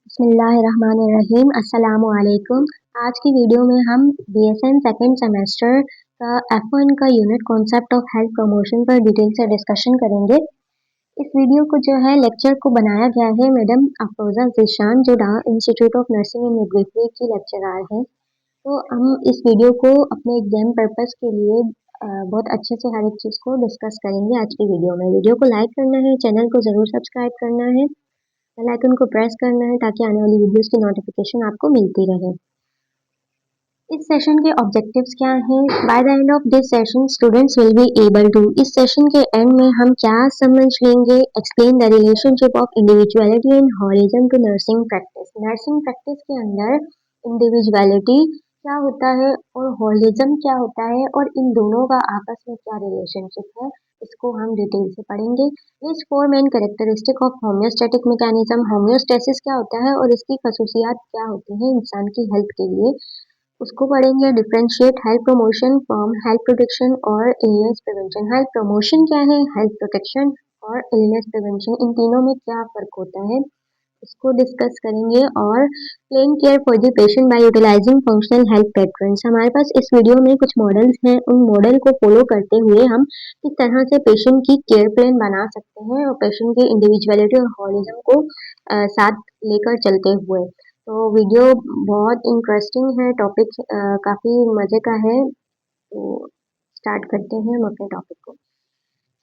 बिस्मिल्लाहिर्रहमानिर्रहीम अस्सलामुअलैकुम। आज की वीडियो में हम बीएसएन सेकंड सेमेस्टर का F1 का unit concept of health promotion पर डिटेल से डिस्कशन करेंगे। इस वीडियो को जो है लेक्चर को बनाया गया है मैडम अफरोजा ज़ीशान जो institute of nursing and midwifery की लेक्चरार है। तो हम इस वीडियो को अपने एग्जाम पर्पस के लिए बहुत अच्छे से हर एक चीज़ को डिस्कस करेंगे आज की वीडियो में। वीडियो को लाइक करना है, चैनल को ज़रूर सब्सक्राइब करना है, बेल आइकन को प्रेस करना है ताकि आने वाली वीडियोस की नोटिफिकेशन आपको मिलती रहे। इस सेशन के ऑब्जेक्टिव्स क्या हैं? By the end of this session students will be able to, इस सेशन के एंड में हम क्या समझ लेंगे, explain the relationship of individuality and holism to nursing practice. Nursing practice के अंदर इंडिविजुअलिटी क्या होता है और हॉलिज्म क्या होता है और इन दोनों का आपस में क्या रिलेशनशिप है, इसको हम डिटेल से पढ़ेंगे। इस four main characteristic of homeostatic mechanism, homeostasis क्या होता है और इसकी खसूसियात क्या होती हैं इंसान की हेल्थ के लिए, उसको पढ़ेंगे। Differentiate health promotion from health protection और इलनेस प्रिवेंशन। हेल्थ प्रमोशन क्या है, हेल्थ प्रोटेक्शन और इलनेस प्रिवेंशन, इन तीनों में क्या फर्क होता है इसको डिस्कस करेंगे। और plan care for the patient by utilising functional health patterns, हमारे पास इस वीडियो में कुछ मॉडल्स हैं, उन मॉडल को फॉलो करते हुए हम किस तरह से पेशेंट की केयर प्लान बना सकते हैं और पेशेंट की इंडिविजुअलिटी और हॉलिज्म को साथ लेकर चलते हुए। तो वीडियो बहुत इंटरेस्टिंग है, टॉपिक काफ़ी मज़े का है। तो स्टार्ट करते हैं हम अपने टॉपिक को।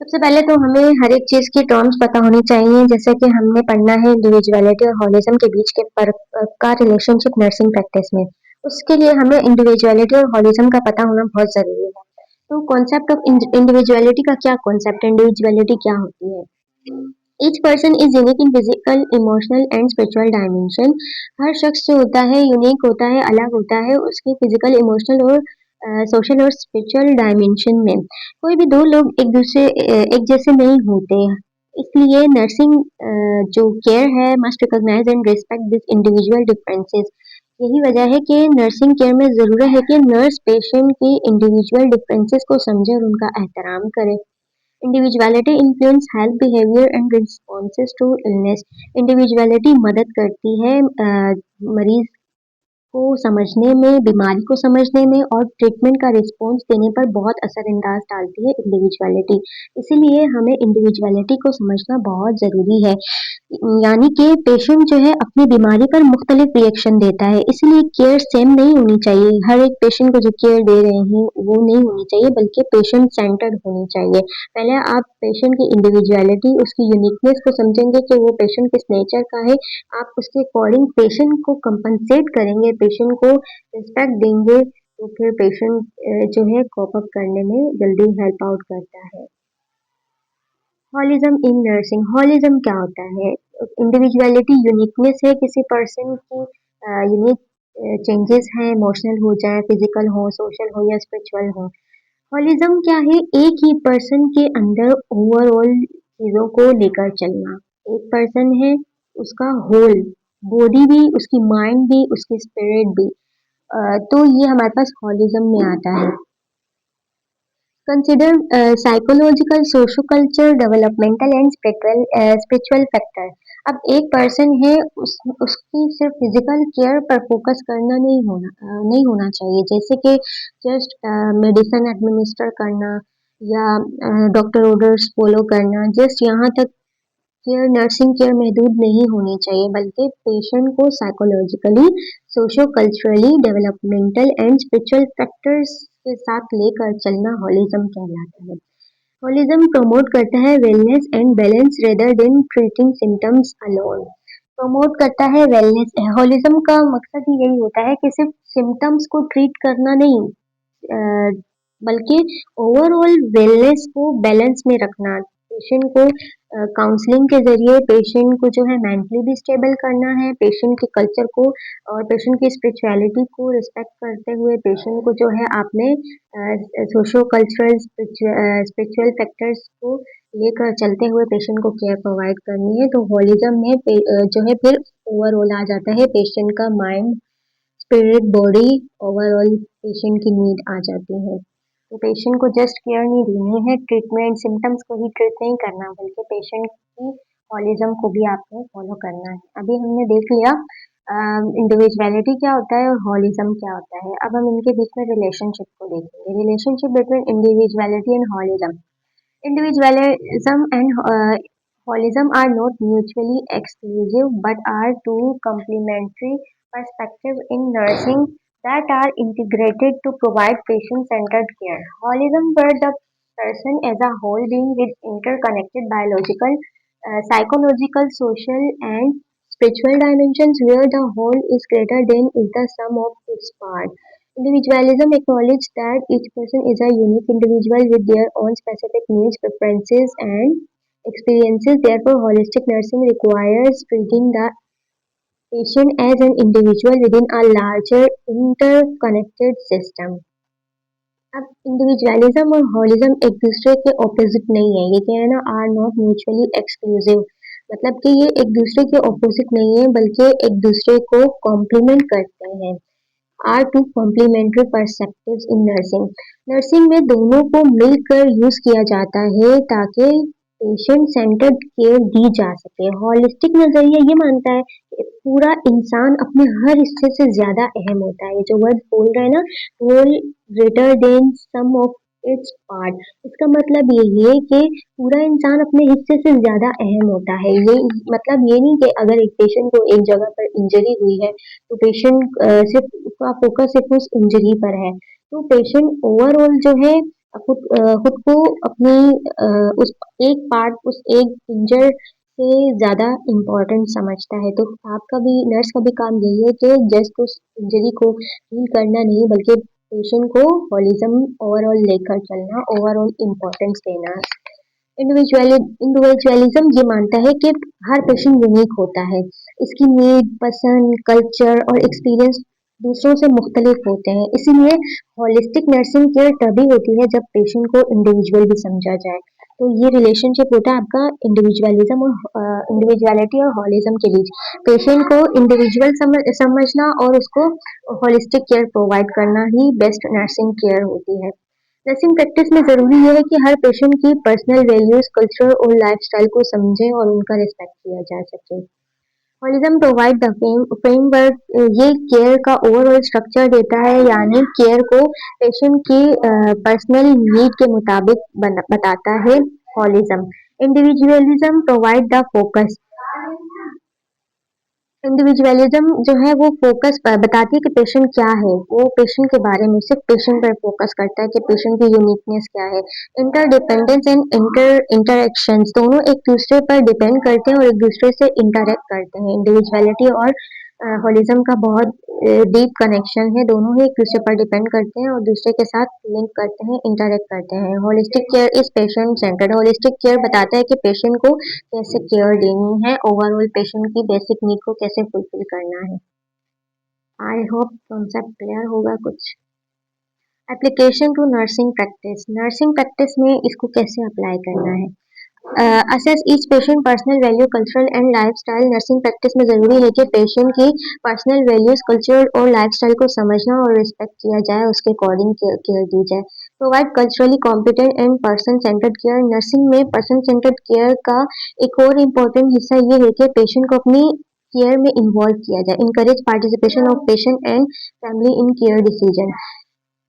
सबसे पहले तो हमें हर एक चीज़ की टर्म्स पता होनी चाहिए, जैसे कि हमने पढ़ना है इंडिविजुअलिटी और हॉलिज्म के बीच के फर्क का रिलेशनशिप नर्सिंग प्रैक्टिस में। उसके लिए हमें इंडिविजुअलिटी और हॉलिज्म का पता होना बहुत ज़रूरी है। तो कॉन्सेप्ट ऑफ इंडिविजुअलिटी का क्या कॉन्सेप्ट है, इंडिविजुअलिटी क्या होती है? Each person is unique in physical, emotional and spiritual dimension. हर शख्स जो होता है यूनिक होता है, अलग होता है उसके फिजिकल, इमोशनल और सोशल और स्पिरिचुअल डायमेंशन में। कोई भी दो लोग एक जैसे नहीं होते, इसलिए नर्सिंग जो केयर है must recognise and respect this individual differences. यही वजह है कि नर्सिंग केयर में ज़रूरत है कि नर्स पेशेंट की इंडिविजुअल डिफरेंसेस को समझे और उनका एहतराम करे। Individuality influence health behaviour and responses to illness. Individuality मदद करती है मरीज को समझने में, बीमारी को समझने में और ट्रीटमेंट का रिस्पॉन्स देने पर बहुत असरअंदाज डालती है इंडिविजुअलिटी। इसीलिए हमें इंडिविजुअलिटी को समझना बहुत ज़रूरी है। यानी कि पेशेंट जो है अपनी बीमारी पर मुख्तलिफ रिएक्शन देता है, इसलिए केयर सेम नहीं होनी चाहिए। हर एक पेशेंट को जो केयर दे रहे हैं वो नहीं होनी चाहिए, बल्कि पेशेंट सेंटर्ड होनी चाहिए। पहले आप पेशेंट की इंडिविजुअलिटी, उसकी यूनिकनेस को समझेंगे कि वो पेशेंट किस नेचर का है, आप उसके अकॉर्डिंग पेशेंट को कंपनसेट करेंगे, पेशेंट को रिस्पेक्ट देंगे, तो फिर पेशेंट जो है कोप अप करने में जल्दी हेल्प आउट करता है। हॉलिज्म इन नर्सिंग, हॉलिज्म क्या होता है? इंडिविजुअलिटी यूनिकनेस है किसी पर्सन की, यूनिक चेंजेस हैं, इमोशनल हो जाए, फिजिकल हो, सोशल हो या स्पिरिचुअल हो। हॉलिज्म क्या है? एक ही पर्सन के अंदर ओवरऑल चीज़ों को लेकर चलना। एक पर्सन है, उसका होल बॉडी भी, उसकी माइंड भी, उसकी स्पिरिट भी। तो ये हमारे पास हॉलिज्म में आता है। Consider psychological, socio culture, developmental and spiritual factor. अब एक पर्सन है, उसकी सिर्फ फिजिकल केयर पर फोकस करना नहीं होना चाहिए, जैसे कि जस्ट मेडिसिन एडमिनिस्टर करना या डॉक्टर ऑर्डर्स फॉलो करना, जस्ट यहाँ तक केयर, नर्सिंग केयर महदूद नहीं होनी चाहिए, बल्कि पेशेंट को psychologically, socio culturally, developmental and spiritual factors के साथ लेकर चलना हॉलिज्म कहलाता है। हॉलिज्म प्रमोट करता है wellness and balance rather than treating symptoms alone. Promote करता है वेलनेस। हॉलिज्म का मकसद ही यही होता है कि सिर्फ सिम्टम्स को ट्रीट करना नहीं, बल्कि ओवरऑल वेलनेस को बैलेंस में रखना। पेशेंट को काउंसलिंग के ज़रिए पेशेंट को जो है मेंटली भी स्टेबल करना है, पेशेंट के कल्चर को और पेशेंट की स्पिरिचुअलिटी को रिस्पेक्ट करते हुए पेशेंट को जो है आपने सोशो कल्चरल स्पिरिचुअल फैक्टर्स को लेकर चलते हुए पेशेंट को केयर प्रोवाइड करनी है। तो हॉलिज्म में जो है फिर ओवरऑल आ जाता है पेशेंट का mind, spirit, body, overall patient की नीड आ जाती है। तो पेशेंट को जस्ट केयर नहीं देनी है, ट्रीटमेंट सिम्टम्स को ही ट्रीट नहीं करना, बल्कि पेशेंट की हॉलिज्म को भी आपको फॉलो करना है। अभी हमने देख लिया इंडिविजुअलिटी क्या होता है और हॉलिज्म क्या होता है। अब हम इनके बीच में रिलेशनशिप को देखेंगे। Relationship between individuality and holism. Individualism and holism are not mutually exclusive but are two complementary perspectives in nursing that are integrated to provide patient-centered care. Holism, where the person as a whole being with interconnected biological, psychological, social, and spiritual dimensions, where the whole is greater than is the sum of its parts. Individualism acknowledges that each person is a unique individual with their own specific needs, preferences, and experiences. Therefore, holistic nursing requires treating the patient as an individual within a larger interconnected system. अब individualism और हॉलिज्म एक दूसरे के opposite नहीं है। ये क्या है ना, आर नॉट म्यूचुअली एक्सक्लूसिव, मतलब कि ये एक दूसरे के ऑपोजिट नहीं है बल्कि एक दूसरे को कॉम्प्लीमेंट करते हैं। Are two complementary perspectives in nursing. Nursing में दोनों को मिलकर यूज किया जाता है ताकि पेशेंट सेंटर्ड केयर दी जा सके। हॉलिस्टिक नजरिया ये मानता है कि पूरा इंसान अपने हर हिस्से से ज्यादा अहम होता है। ये जो वर्ड बोल रहा है ना, whole greater than sum of its part, इसका मतलब ये है कि पूरा इंसान अपने हिस्से से ज्यादा अहम होता है। ये मतलब ये नहीं कि अगर एक पेशेंट को एक जगह पर इंजरी हुई है तो पेशेंट सिर्फ उसका फोकस सिर्फ उस इंजरी पर है। तो पेशेंट ओवरऑल जो है खुद को अपनी उस एक पार्ट, उस एक इंजर से ज्यादा इम्पोर्टेंट समझता है। तो आपका भी, नर्स का भी काम यही है कि जस्ट उस इंजरी को हील करना नहीं बल्कि पेशेंट को हॉलिज्म ओवरऑल लेकर चलना, ओवरऑल इम्पोर्टेंस देना। इंडिविजुअलिज्म ये मानता है कि हर पेशेंट यूनिक होता है, इसकी नीड, पसंद, कल्चर और एक्सपीरियंस दूसरों से मुख्तलिफ होते हैं। इसीलिए हॉलिस्टिक नर्सिंग केयर तभी होती है जब पेशेंट को इंडिविजुअल भी समझा जाए। तो ये रिलेशनशिप होता है आपका इंडिविजुअलिज्म और इंडिविजुअलिटी और हॉलिज्म के बीच। पेशेंट को इंडिविजुअल समझना और उसको हॉलिस्टिक केयर प्रोवाइड करना ही बेस्ट नर्सिंग केयर होती है। नर्सिंग प्रैक्टिस में ज़रूरी ये है कि हर पेशेंट की पर्सनल वैल्यूज़, कल्चर और लाइफस्टाइल को समझें और उनका रिस्पेक्ट किया जा सके। हॉलिज्म प्रोवाइड द फ्रेमवर्क, ये केयर का ओवरऑल स्ट्रक्चर देता है, यानी केयर को पेशेंट की पर्सनल नीड के मुताबिक बताता है। Holism, individualism provide the focus. Individualism जो है वो फोकस पर बताती है कि पेशेंट क्या है, वो पेशेंट के बारे में सिर्फ पेशेंट पर फोकस करता है कि पेशेंट की यूनिकनेस क्या है। इंटरडिपेंडेंस एंड इंटरेक्शंस, दोनों एक दूसरे पर डिपेंड करते हैं और एक दूसरे से इंटरेक्ट करते हैं। इंडिविजुअलिटी और होलिज्म का बहुत डीप कनेक्शन है, दोनों ही एक दूसरे पर डिपेंड करते हैं और दूसरे के साथ लिंक करते हैं, इंटरेक्ट करते हैं। Holistic care is patient centred. Holistic care बताता है कि पेशेंट को कैसे केयर देनी है, ओवरऑल पेशेंट की बेसिक नीड को कैसे फुलफिल करना है। आई होप कॉन्सेप्ट क्लियर होगा कुछ। Application to nursing practice. Nursing practice में इसको कैसे अप्लाई करना है। Assess each patient personal value, cultural and lifestyle. Nursing practice में ज़रूरी है कि पेशेंट की पर्सनल वैल्यूज़, कल्चर और लाइफस्टाइल को समझना और रिस्पेक्ट किया जाए, उसके अकॉर्डिंग केयर दी जाए। Provide culturally competent and person centred care. Nursing में पर्सन सेंटर्ड केयर का एक और इम्पोर्टेंट हिस्सा ये है कि पेशेंट को अपनी केयर में इन्वॉल्व किया जाए। Encourage participation of patient and family in care decision.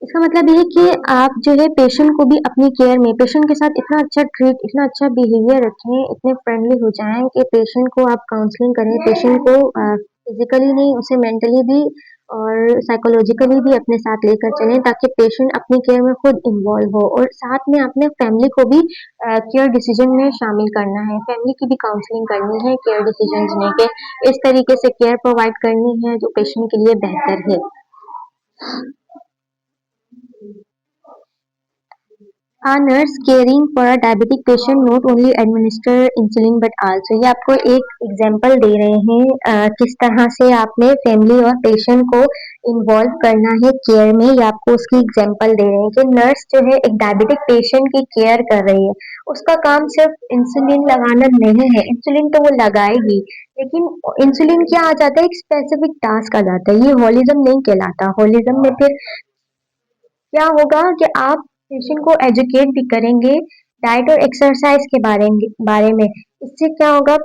इसका मतलब ये है कि आप जो है पेशेंट को भी अपनी केयर में पेशेंट के साथ इतना अच्छा ट्रीट, इतना अच्छा बिहेवियर रखें, इतने फ्रेंडली हो जाएं कि पेशेंट को आप काउंसलिंग करें, पेशेंट को फिजिकली नहीं, उसे मेंटली भी और साइकोलॉजिकली भी अपने साथ लेकर चलें ताकि पेशेंट अपनी केयर में खुद इन्वॉल्व हो। और साथ में अपने फैमिली को भी केयर डिसीजन में शामिल करना है, फैमिली की भी काउंसलिंग करनी है केयर डिसीजन में कि इस तरीके से केयर प्रोवाइड करनी है जो पेशेंट के लिए बेहतर है। A nurse caring for a diabetic patient not only administer insulin but also, ये आपको एक एग्जांपल दे रहे हैं किस तरह से आपने फैमिली और पेशेंट को इन्वॉल्व करना है केयर में। ये आपको उसकी एग्जांपल दे रहे हैं कि नर्स जो है एक डायबिटिक पेशेंट की केयर कर रही है, उसका काम सिर्फ इंसुलिन लगाना नहीं है, इंसुलिन तो वो लगाएगी लेकिन इंसुलिन क्या आ जाता है, एक स्पेसिफिक टास्क आ जाता है। ये हॉलिज्म नहीं कहलाता। हॉलिज्म में फिर क्या होगा कि आप पेशेंट को एजुकेट भी करेंगे डाइट और एक्सरसाइज के बारे में इससे क्या होगा,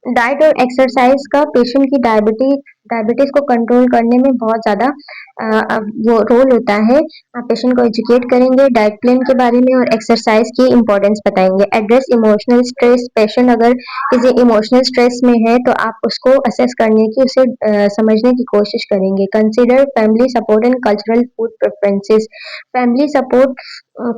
डाइट और एक्सरसाइज का पेशेंट की डायबिटीज को कंट्रोल करने में बहुत ज़्यादा वो रोल होता है। आप पेशेंट को एजुकेट करेंगे डाइट प्लान के बारे में और एक्सरसाइज की इम्पोर्टेंस बताएंगे। एड्रेस इमोशनल स्ट्रेस, पेशेंट अगर किसी इमोशनल स्ट्रेस में है तो आप उसको असेस करने की, उसे समझने की कोशिश करेंगे। Consider family support and cultural food preferences. Family support,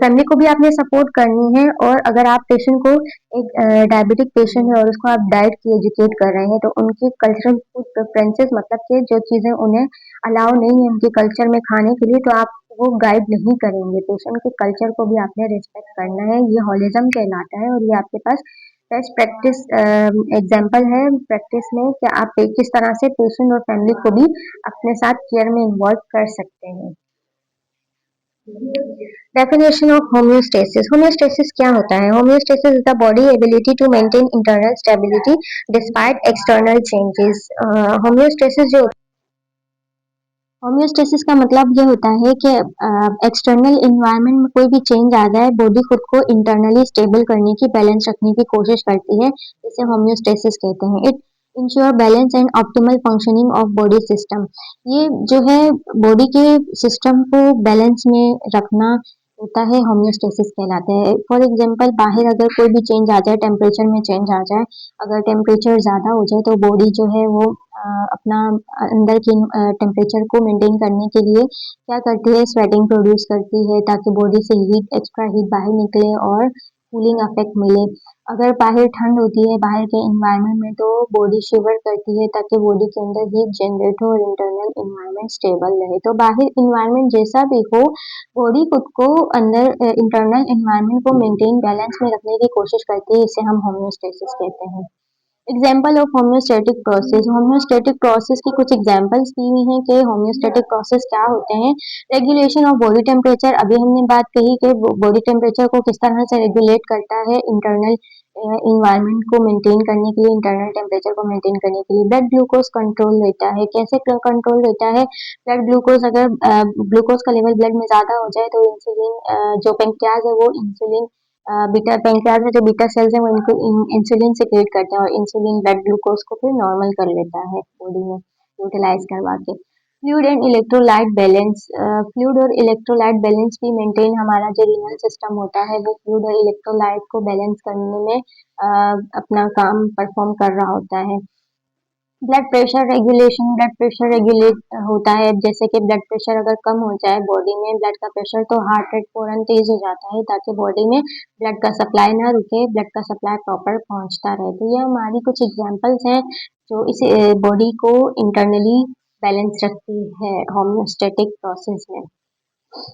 family को भी आपने सपोर्ट करनी है, और अगर आप पेशेंट को, एक डायबिटिक पेशेंट है और उसको आप डाइट की एजुकेट कर रहे हैं, तो उनकी कल्चरल फूड प्रेफरेंसेस मतलब कि जो चीज़ें उन्हें अलाउ नहीं है उनके कल्चर में खाने के लिए, तो आप वो गाइड नहीं करेंगे। पेशेंट के कल्चर को भी आपने रिस्पेक्ट करना है, ये हॉलिज्म कहलाता है। और ये आपके पास बेस्ट प्रैक्टिस एग्जाम्पल है प्रैक्टिस में कि आप किस तरह से पेशेंट और फैमिली को भी अपने साथ केयर में इन्वॉल्व कर सकते हैं। Definition of homeostasis. होम्योस्टेसिस क्या होता है? Homeostasis is the body ability to maintain internal stability despite external changes. Homeostasis जो होम्योस्टेसिस का मतलब ये होता है कि एक्सटर्नल इन्वायरमेंट में कोई भी चेंज आ जाए, बॉडी खुद को इंटरनली स्टेबल करने की, बैलेंस रखने की कोशिश करती है, इसे होम्योस्टेसिस कहते हैं। It ensure balance and optimal functioning of body system. ये जो है बॉडी के सिस्टम को बैलेंस में रखना होता है, होम्योस्टेसिस कहलाते हैं। फॉर एग्जांपल, बाहर अगर कोई भी चेंज आ जाए, टेम्परेचर में चेंज आ जाए, अगर टेम्परेचर ज़्यादा हो जाए तो बॉडी जो है वो अपना अंदर की टेम्परेचर को मेंटेन करने के लिए क्या करती है, स्वेटिंग प्रोड्यूस करती है ताकि बॉडी से हीट, एक्स्ट्रा हीट बाहर निकले और कूलिंग इफेक्ट मिले। अगर बाहर ठंड होती है बाहर के इन्वायरमेंट में, तो बॉडी शिवर करती है ताकि बॉडी के अंदर हीट जनरेट हो और इंटरनल इन्वायरमेंट स्टेबल रहे। तो बाहर इन्वायरमेंट जैसा भी हो, बॉडी खुद को अंदर इंटरनल इन्वायरमेंट को मेंटेन बैलेंस में रखने की कोशिश करती है, इसे हम होम्योस्टेसिस कहते हैं। Example of homeostatic process. Homeostatic process की कुछ एग्जाम्पल्स दी हुई हैं कि होम्योस्टेटिक प्रोसेस क्या होते हैं। रेगुलेशन ऑफ बॉडी टेम्परेचर, अभी हमने बात कही कि बॉडी टेम्परेचर को किस तरह से रेगुलेट करता है, इंटरनल इन्वायरमेंट को मेंटेन करने के लिए, इंटरनल टेम्परेचर को मेंटेन करने के लिए। ब्लड ग्लूकोज कंट्रोल रहता है, कैसे कंट्रोल रहता है? ब्लड ग्लूकोज, अगर ग्लूकोज का लेवल ब्लड में ज़्यादा हो जाए तो इंसुलिन, जो पेंक्रियाज है वो इंसुलिन, बीटा पेंक्रियाज में जो बीटा सेल्स हैं वो इनको इंसुलिन सिक्रेट करते हैं, और इंसुलिन ब्लड ग्लूकोज को फिर नॉर्मल कर लेता है बॉडी में यूटिलाइज करवा के। Fluid and electrolyte balance. Fluid और इलेक्ट्रोलाइट बैलेंस भी मेंटेन, हमारा जो रीनल सिस्टम होता है वो फ्लूइड और इलेक्ट्रोलाइट को बैलेंस करने में अपना काम परफॉर्म कर रहा होता है। Blood pressure regulation, blood pressure regulate होता है, जैसे कि ब्लड प्रेशर अगर कम हो जाए बॉडी में ब्लड का प्रेशर, तो हार्ट रेट फौरन तेज हो जाता है ताकि बॉडी में ब्लड का सप्लाई ना रुके, ब्लड का सप्लाई प्रॉपर पहुंचता रहे। तो ये हमारी कुछ एग्जांपल्स हैं जो इस बॉडी को इंटरनली बैलेंस रखती है होम्योस्टेटिक प्रोसेस में।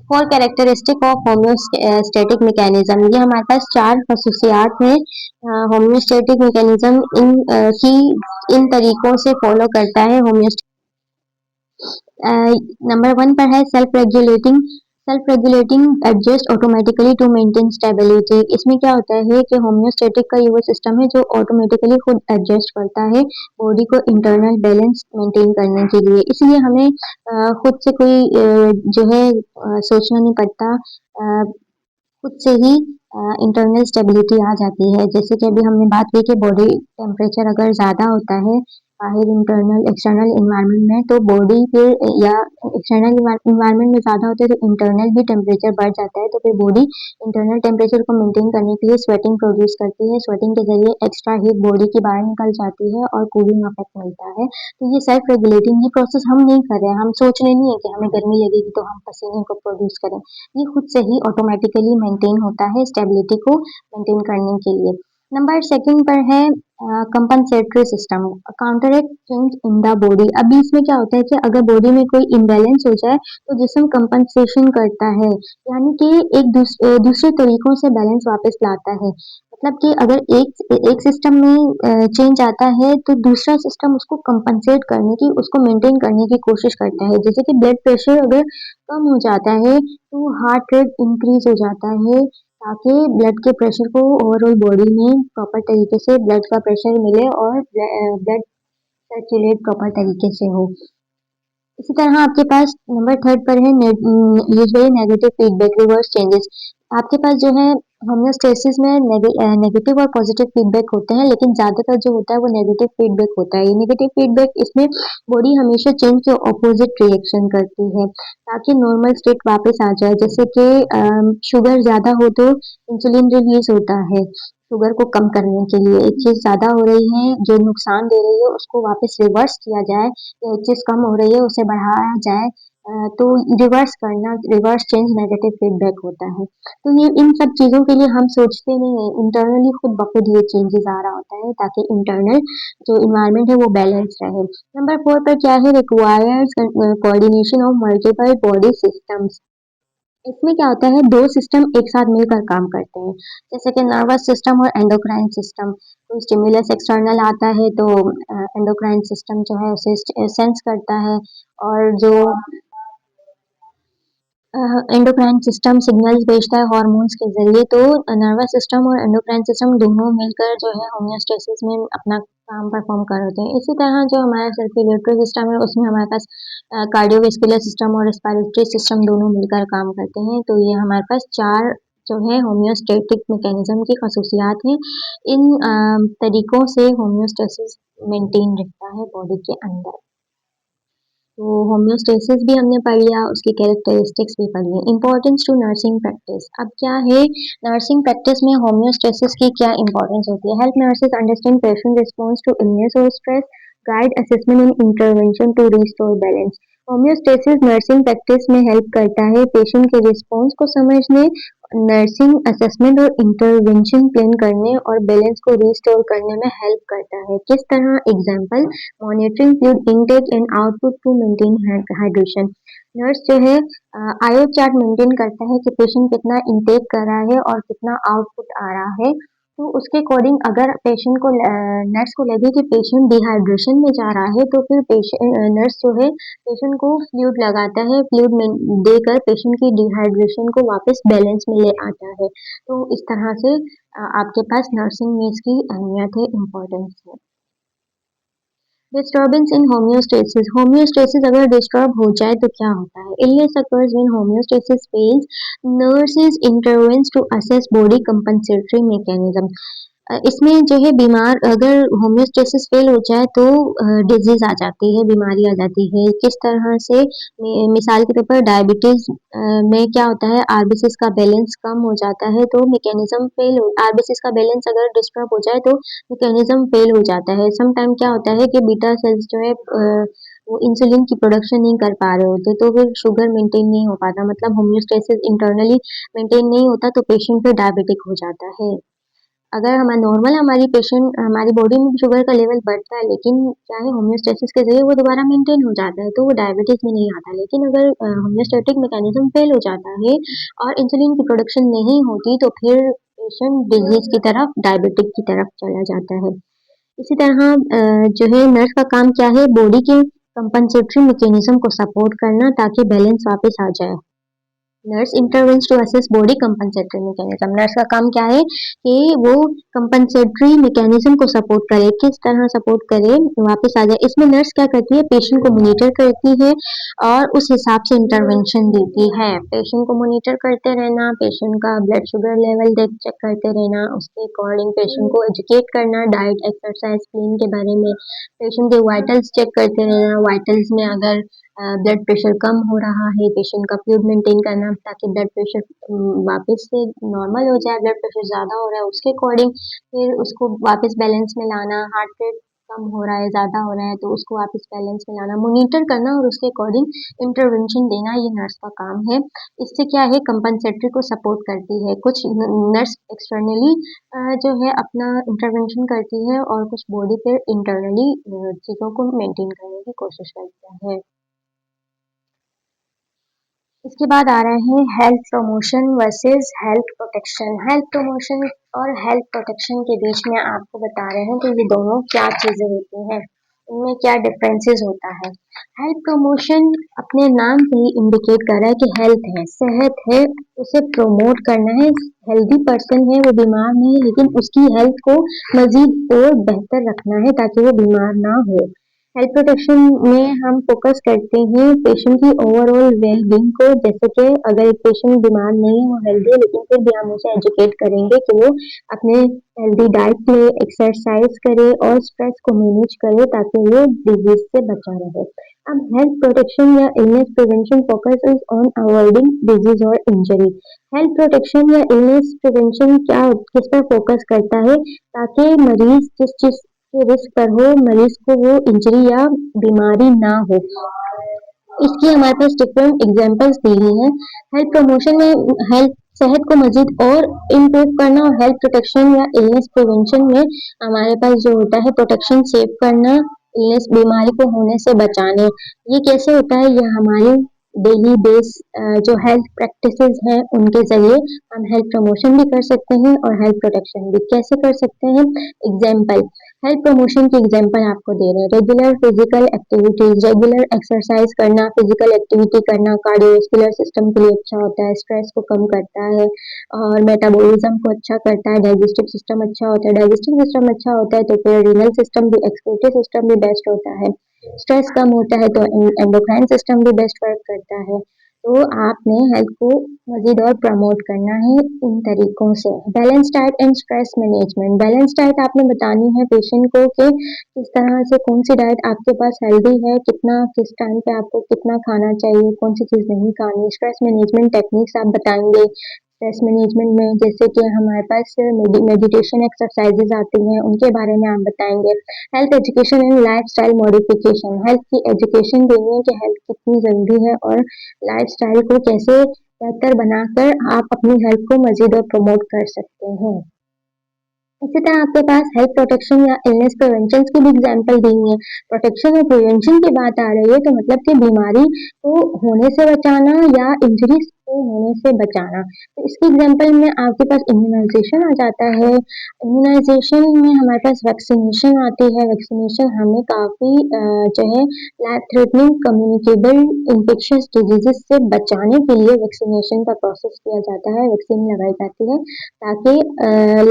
Four characteristic of homeostatic mechanism. ये हमारे पास चार खसूसियात हैं होम्योस्टेटिक मैकेनिज्म। इन तरीकों से फॉलो करता है होम्योस्टेटिक। नंबर वन पर है self regulating. Self regulating adjust automatically to maintain stability. इसमें क्या होता है कि होम्योस्टेटिक का ये वो सिस्टम है जो ऑटोमेटिकली खुद एडजस्ट करता है बॉडी को इंटरनल बैलेंस मेंटेन करने के लिए। इसलिए हमें खुद से कोई जो है सोचना नहीं पड़ता, खुद से ही इंटरनल स्टेबिलिटी आ जाती है। जैसे कि अभी हमने बात की कि बॉडी टेम्परेचर अगर ज़्यादा होता है बाहर इंटरनल एक्सटर्नल इन्वायरमेंट में, तो बॉडी के या एक्सटर्नल इन्वायरमेंट में ज़्यादा होता है तो इंटरनल भी टेम्परेचर बढ़ जाता है, तो फिर बॉडी इंटरनल टेम्परेचर को मेंटेन करने के लिए स्वेटिंग प्रोड्यूस करती है। स्वेटिंग के जरिए एक्स्ट्रा हीट बॉडी की बाहर निकल जाती है और कूलिंग इफेक्ट मिलता है। तो ये सेल्फ रेगुलेटिंग, ये प्रोसेस हम नहीं कर रहे हैं, हम सोच रहे नहीं है कि हमें गर्मी लगेगी तो हम पसीने को प्रोड्यूस करें। ये खुद से ही ऑटोमेटिकली मेंटेन होता है स्टेबिलिटी को मेंटेन करने के लिए। नंबर सेकंड पर है compensatory system, counteract change in the body. अभी इसमें क्या होता है कि अगर बॉडी में कोई इम्बैलेंस हो जाए तो जिस्म कंपनसेशन करता है, यानी कि दूसरे तरीकों से बैलेंस वापस लाता है। मतलब कि अगर एक सिस्टम में चेंज आता है तो दूसरा सिस्टम उसको कंपनसेट करने की, उसको मेंटेन करने की कोशिश करता है। जैसे कि ब्लड प्रेशर अगर कम हो जाता है तो हार्ट रेट इंक्रीज हो जाता है ताकि ब्लड के प्रेशर को ओवरऑल बॉडी में प्रॉपर तरीके से ब्लड का प्रेशर मिले और ब्लड सर्कुलेट प्रॉपर तरीके से हो। इसी तरह आपके पास नंबर थर्ड पर है usually negative feedback reverse changes. आपके पास जो है होम्योस्टेसिस में नेगेटिव और पॉजिटिव फीडबैक होते हैं, लेकिन ज़्यादातर जो होता है वो नेगेटिव फीडबैक होता है। ये नेगेटिव फीडबैक इसमें बॉडी हमेशा चेंज के ऑपोजिट रिएक्शन करती है ताकि नॉर्मल स्टेट वापस आ जाए। जैसे कि शुगर ज़्यादा हो तो इंसुलिन रिलीज होता है शुगर को कम करने के लिए। एक चीज़ ज़्यादा हो रही है जो नुकसान दे रही है उसको वापस रिवर्स किया जाए, या एक चीज़ कम हो रही है उसे बढ़ाया जाए, तो रिवर्स करना, रिवर्स चेंज नेगेटिव फीडबैक होता है। तो ये इन सब चीज़ों के लिए हम सोचते नहीं हैं, इंटरनली खुद ब खुद ये चेंजेस आ रहा होता है ताकि इंटरनल जो इन्वायरमेंट है वो बैलेंस रहे। नंबर 4 पर क्या है, requires coordination of multiple body systems. इसमें क्या होता है, दो सिस्टम एक साथ मिलकर काम करते हैं, जैसे कि नर्वस सिस्टम और एंडोक्राइन सिस्टम। कोई स्टिमुलस एक्सटर्नल आता है तो एंडोक्राइन सिस्टम जो है उसे सेंस करता है, और जो एंडोक्राइन सिस्टम सिग्नल्स भेजता है हार्मोन्स के ज़रिए। तो नर्वस सिस्टम और एंडोक्राइन सिस्टम दोनों मिलकर जो है होम्योस्टेसिस में अपना काम परफॉर्म कर होते हैं। इसी तरह जो हमारा सर्कुलेटरी सिस्टम है उसमें हमारे पास कार्डियोवैस्कुलर सिस्टम और रेस्पिरेटरी सिस्टम दोनों मिलकर काम करते हैं। तो ये हमारे पास चार जो है होम्योस्टेटिक मैकेनिज्म की खसूसियात हैं। इन तरीकों से होम्योस्टेसिस मेंटेन रहता है बॉडी के अंदर। तो होम्योस्टेसिस भी हमने पढ़ लिया, उसकी कैरेक्टरिस्टिक्स भी पढ़ ली। Importance to nursing practice. अब क्या है, नर्सिंग प्रैक्टिस में होम्योस्टेसिस की क्या इंपॉर्टेंस होती है। Help nurses understand patient response to illness और stress, guide assessment and intervention to restore balance. Homeostasis nursing practice में हेल्प करता है पेशेंट के रिस्पॉन्स को समझने, नर्सिंग असेसमेंट और इंटरवेंशन प्लान करने और बैलेंस को रिस्टोर करने में हेल्प करता है। किस तरह, example, monitoring fluid intake and output to maintain hydration. Nurse जो है आयो चार्ट मेंटेन करता है कि पेशेंट कितना इनटेक कर रहा है और कितना आउटपुट आ रहा है। तो उसके अकॉर्डिंग अगर पेशेंट को नर्स को लगे कि पेशेंट डिहाइड्रेशन में जा रहा है तो फिर पेशेंट नर्स जो है पेशेंट को फ्लूइड लगाता है, फ्लूइड में देकर पेशेंट की डिहाइड्रेशन को वापस बैलेंस में ले आता है। तो इस तरह से आपके पास नर्सिंग में इसकी अहमियत है, इम्पोर्टेंस है। Disturbance in homeostasis. होम्योस्टेसिस अगर डिस्टर्ब हो जाए तो क्या होता है। Illness occurs when homeostasis fails, nurses intervenes to assess body compensatory mechanism. इसमें जो है बीमार अगर होम्योस्टेसिस फेल हो जाए तो डिजीज आ जाती है, बीमारी आ जाती है। किस तरह से, मिसाल के तौर पर डायबिटीज में क्या होता है, आरबीसीज का बैलेंस कम हो जाता है तो मैकेनिज्म फेल हो, आरबीसीज का बैलेंस अगर डिस्टर्ब हो जाए तो मैकेनिज्म फेल हो जाता है। सम टाइम क्या होता है कि बीटा सेल्स जो है वो इंसुलिन की प्रोडक्शन नहीं कर पा रहे होते, तो फिर शुगर मेंटेन नहीं हो पाता, मतलब होम्योस्टेसिस इंटरनली मेंटेन नहीं होता तो पेशेंट फिर डायबिटिक हो जाता है। अगर हमारा नॉर्मल हमारी पेशेंट हमारी बॉडी में शुगर का लेवल बढ़ता है, लेकिन क्या है होम्योस्टेसिस के जरिए वो दोबारा मेंटेन हो जाता है तो वो डायबिटीज में नहीं आता। लेकिन अगर होम्योस्टेटिक मैकेनिज्म फेल हो जाता है और इंसुलिन की प्रोडक्शन नहीं होती तो फिर पेशेंट डिजीज की तरफ, डायबिटिक की तरफ चला जाता है। इसी तरह जो है नर्स का काम क्या है, बॉडी के कंपनसेटरी मैकेनिज्म को सपोर्ट करना ताकि बैलेंस वापस आ जाए। Nurse intervenes to assess body compensatory mechanism. Nurse का काम क्या है कि वो कंपनसेटरी मैकेनिज्म को सपोर्ट करे। किस तरह सपोर्ट करे, वापस आ जाए। इसमें नर्स क्या करती है, पेशेंट को मॉनिटर करती है और उस हिसाब से इंटरवेंशन देती है। पेशेंट को मॉनिटर करते रहना, पेशेंट का ब्लड शुगर लेवल देख चेक करते रहना, उसके अकॉर्डिंग पेशेंट को एजुकेट करना डाइट एक्सरसाइज प्लान के बारे में, पेशेंट के वाइटल्स चेक करते रहना, वाइटल्स में अगर ब्लड प्रेशर कम हो रहा है, पेशेंट का फ्लूइड मेंटेन करना ताकि ब्लड प्रेशर वापस से नॉर्मल हो जाए। ब्लड प्रेशर ज़्यादा हो रहा है उसके अकॉर्डिंग फिर उसको वापस बैलेंस में लाना, हार्ट रेट कम हो रहा है, ज़्यादा हो रहा है तो उसको वापस बैलेंस में लाना, मॉनिटर करना और उसके अकॉर्डिंग इंटरवेंशन देना, ये नर्स का काम है। इससे क्या है, कंपनसेटरी को सपोर्ट करती है। कुछ नर्स एक्सटर्नली जो है अपना इंटरवेंशन करती है और कुछ बॉडी पे इंटरनली चीज़ों को मेंटेन करने की कोशिश करता है। इसके बाद आ रहे हैं health promotion versus health protection. Health promotion और हेल्थ प्रोटेक्शन के बीच में आपको बता रहे हैं कि ये दोनों क्या चीज़ें होती हैं, इनमें क्या डिफरेंसेस होता है। हेल्थ प्रमोशन अपने नाम से ही इंडिकेट कर रहा है कि हेल्थ है, सेहत है, उसे प्रमोट करना है। हेल्दी पर्सन है, वो बीमार नहीं है, लेकिन उसकी हेल्थ को मजीद और बेहतर रखना है ताकि वो बीमार ना हो। हेल्थ प्रोटेक्शन में हम फोकस करते हैं पेशेंट की ओवरऑल वेलबींग को, जैसे कि अगर एक पेशेंट बीमार नहीं है, वो हेल्दी है, लेकिन फिर भी हम उसे एजुकेट करेंगे कि वो अपने हेल्दी डाइट ले, एक्सरसाइज करे और स्ट्रेस को मैनेज करे ताकि वो डिजीज से बचा रहे। अब हेल्थ प्रोटेक्शन या illness prevention focus is on avoiding disease और इंजरी। हेल्थ प्रोटेक्शन या इलनेस प्रिवेंशन क्या किस पर फोकस करता है, ताकि मरीज जिस चीज के रिस्क पर हो, मरीज को वो इंजरी या बीमारी ना हो। इसकी हमारे पास डिफरेंट एग्जांपल्स दी हुई हैं। हेल्थ प्रमोशन में हेल्थ सेहत को मजीद और इम्प्रूव करना, और हेल्थ प्रोटेक्शन या इलनेस प्रिवेंशन में हमारे पास जो होता है प्रोटेक्शन सेव करना, इलनेस बीमारी को होने से बचाने। ये कैसे होता है, ये हमारी डेली बेस जो हेल्थ प्रैक्टिसेस हैं उनके जरिए हम हेल्थ प्रमोशन भी कर सकते हैं और हेल्थ प्रोटेक्शन भी कैसे कर सकते हैं। एग्जाम्पल, हेल्थ प्रमोशन की एग्जांपल आपको दे रहे हैं। Regular physical activities, regular exercise करना, फिजिकल एक्टिविटी करना कार्डियोवैस्कुलर सिस्टम के लिए अच्छा होता है, स्ट्रेस को कम करता है और मेटाबॉलिज्म को अच्छा करता है, डाइजेस्टिव सिस्टम अच्छा होता है। डाइजेस्टिव सिस्टम अच्छा होता है तो फिर रीनल सिस्टम भी, एक्सक्रीटरी सिस्टम भी बेस्ट होता है। स्ट्रेस कम होता है तो एंडोक्राइन सिस्टम भी बेस्ट वर्क करता है। तो आपने हेल्थ को मजीद और प्रमोट करना है इन तरीकों से। Balance diet and stress management, balance diet आपने बतानी है पेशेंट को कि किस तरह से कौन सी डाइट आपके पास हेल्दी है, कितना किस टाइम पे आपको कितना खाना चाहिए, कौन सी चीज़ नहीं खानी। स्ट्रेस मैनेजमेंट टेक्निक्स आप बताएंगे। स्ट्रेस मैनेजमेंट में जैसे कि हमारे पास मेडिटेशन एक्सरसाइजेज आती हैं, उनके बारे में आप बताएंगे। Health education and lifestyle modification, health की एजुकेशन देनी है कि हेल्थ कितनी ज़रूरी है और लाइफस्टाइल को कैसे बेहतर बनाकर आप अपनी हेल्थ को मजीद और प्रमोट कर सकते हैं। इसी तरह आपके पास हेल्थ प्रोटेक्शन या इलनेस प्रिवेंशन की भी एग्जांपल दी हुई है। प्रोटेक्शन और प्रिवेंशन की बात आ रही है तो मतलब कि बीमारी को होने से बचाना या इंजरीज को होने से बचाना। तो इसकी एग्जांपल में आपके पास इम्यूनाइजेशन आ जाता है। इम्यूनाइजेशन में हमारे पास वैक्सीनेशन आती है। वैक्सीनेशन हमें काफ़ी जो है life threatening communicable infectious diseases से बचाने के लिए वैक्सीनेशन का प्रोसेस किया जाता है, वैक्सीन लगाई जाती है ताकि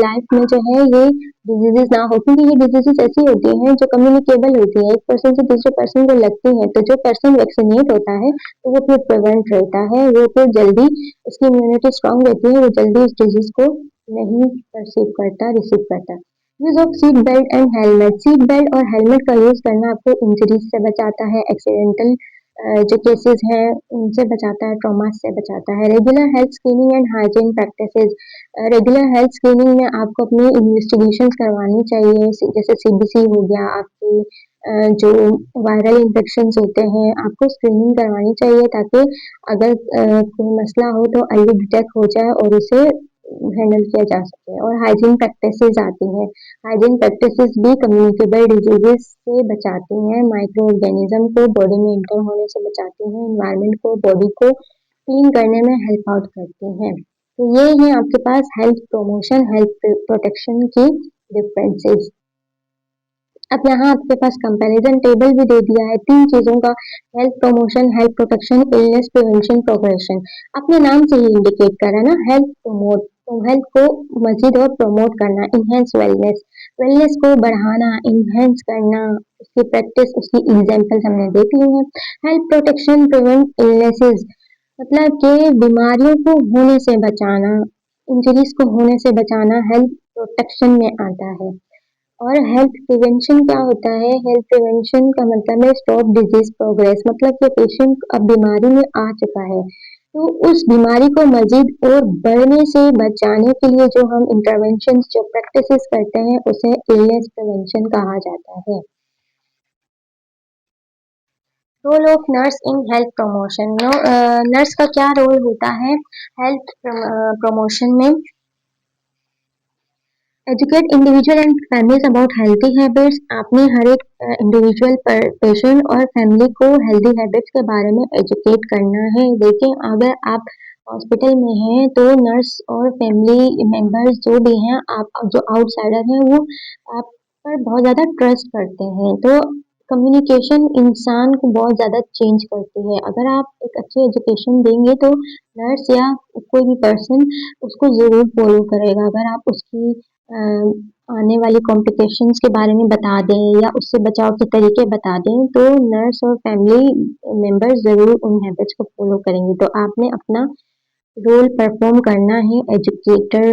लाइफ में जो है ये डिजीजेस ना हो, क्योंकि ये डिजीजेस ऐसी होती हैं जो कम्युनिकेबल होती है, एक पर्सन से दूसरे पर्सन को लगती है। तो जो पर्सन वैक्सीनेट होता है तो वो फिर प्रिवेंट रहता है, वो फिर जल्दी उसकी इम्यूनिटी स्ट्रांग रहती है, वो जल्दी उस डिजीज को नहीं परसीव करता, रिसीव करता। Use of seat belt and helmet, seat belt और हेलमेट का यूज करना आपको इंजरीज से बचाता है, एक्सीडेंटल जो केसेस हैं उनसे बचाता है, ट्रॉमा से बचाता है। Regular health screening and hygiene practices, regular health screening में आपको अपनी इन्वेस्टिगेशन करवानी चाहिए, जैसे सीबीसी हो गया, आपकी जो वायरल इन्फेक्शन होते हैं आपको स्क्रीनिंग करवानी चाहिए ताकि अगर कोई मसला हो तो अर्ली डिटेक्ट हो जाए और उसे हैंडल किया जा सके। और हाइजीन प्रैक्टिसेस आती हैं, हाइजीन प्रैक्टिसेस भी कम्युनिकेबल डिजीजेस से बचाती हैं, माइक्रो ऑर्गेनिज्म को बॉडी में इंटर होने से बचाती हैं, इन्वायरमेंट को, बॉडी को क्लीन करने में हेल्प आउट करती हैं। तो ये है आपके पास हेल्थ प्रमोशन, हेल्थ प्रोटेक्शन की डिफरेंसेस। अब यहाँ आपके पास कंपैरिजन टेबल भी दे दिया है तीन चीजों का, health promotion, health protection, illness prevention, progression. अपने नाम से ही इंडिकेट कर रहा है ना, हेल्थ प्रमोट, तो हेल्थ को मजीद और प्रमोट करना, इनहेंस वेलनेस, वेलनेस को बढ़ाना, इनहेंस करना, उसकी प्रैक्टिस, उसकी एग्जाम्पल्स हमने देख ली हैं। हेल्थ प्रोटेक्शन, प्रिवेंट इलनेसेस, मतलब कि बीमारियों को होने से बचाना, इंजरीज को होने से बचाना हेल्थ प्रोटेक्शन में आता है। और हेल्थ प्रिवेंशन क्या होता है, हेल्थ प्रिवेंशन का मतलब है स्टॉप डिजीज प्रोग्रेस, मतलब कि पेशेंट अब बीमारी में आ चुका है तो उस बीमारी को मजीद और बढ़ने से बचाने के लिए जो हम इंटरवेंशन, जो प्रैक्टिसेस करते हैं उसे इलनेस प्रिवेंशन कहा जाता है। Role of nurse in health promotion, nurse का क्या रोल होता है हेल्थ प्रमोशन में। Educate individual and families about healthy habits, आपने हर एक इंडिविजुअल पेशेंट और फैमिली को हेल्दी हैबिट्स के बारे में एजुकेट करना है। देखिए अगर आप हॉस्पिटल में हैं तो नर्स और फैमिली मेंबर्स जो भी हैं, आप जो आउटसाइडर हैं वो आप पर बहुत ज़्यादा ट्रस्ट करते हैं, तो कम्युनिकेशन इंसान को बहुत ज़्यादा चेंज करती है। अगर आप एक अच्छी एजुकेशन देंगे तो नर्स या कोई भी पर्सन उसको ज़रूर फॉलो करेगा। अगर आप उसकी आने वाली कॉम्प्लिकेशंस के बारे में बता दें या उससे बचाव के तरीके बता दें, तो नर्स और फैमिली मेंबर्स ज़रूर उन हैबिट्स को फ़ॉलो करेंगे। तो आपने अपना रोल परफॉर्म करना है एजुकेटर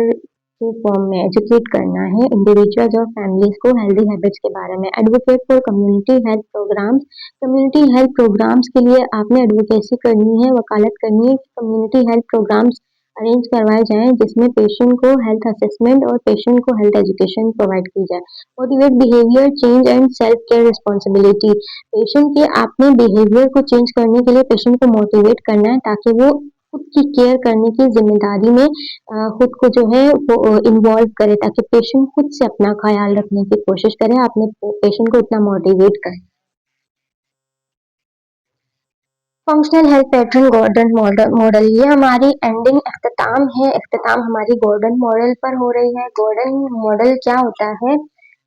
के फॉर्म में, एजुकेट करना है इंडिविजुअल्स और फैमिलीज को हेल्दी हैबिट्स के बारे में। Advocate for community health programmes, community health programmes के लिए आपने एडवोकेसी करनी है, वकालत करनी है कि कम्युनिटी हेल्थ प्रोग्राम्स अरेंज करवाए जाएं जिसमें पेशेंट को हेल्थ असेसमेंट और पेशेंट को हेल्थ एजुकेशन प्रोवाइड की जाए। Motivate behaviour change and self care responsibility, patient के आपने बिहेवियर को चेंज करने के लिए पेशेंट को मोटिवेट करना है ताकि वो खुद की केयर करने की जिम्मेदारी में खुद को जो है वो इन्वॉल्व करे, ताकि पेशेंट खुद से अपना ख्याल रखने की कोशिश करे। आपने पेशेंट को इतना मोटिवेट करें। Functional health pattern Gordon model, ये हमारी एंडिंग अख्ताम है, अख्ताम हमारी गॉर्डन मॉडल पर हो रही है। गॉर्डन मॉडल क्या होता है?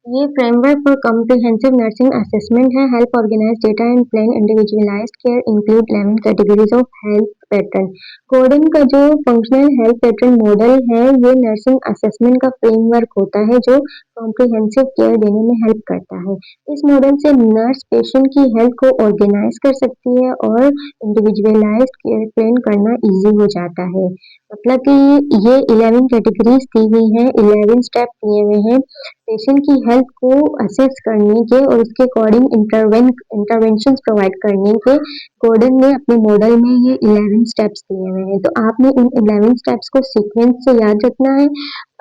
ये framework for comprehensive nursing assessment है, help organize data and plan individualized care include 11 categories of health pattern. Gordon का जो फंक्शनल हेल्थ पैटर्न मॉडल है, ये नर्सिंग असेसमेंट का फ्रेमवर्क होता है जो कॉम्प्रिहेंसिव केयर देने में हेल्प करता है। इस मॉडल से नर्स पेशेंट की हेल्थ को ऑर्गेनाइज कर सकती है और इंडिविजुअलाइज्ड केयर प्लान करना इजी हो जाता है। मतलब कि ये 11 कैटेगरीज दी हुई हैं, 11 स्टेप दिए हुए हैं पेशेंट की हेल्थ को असेस करने के और उसके अकॉर्डिंग इंटरवेंशन प्रोवाइड करने के। गॉर्डन ने अपने मॉडल में ये 11 स्टेप्स दिए हुए हैं, तो आपने इन 11 स्टेप्स को सीक्वेंस से याद रखना है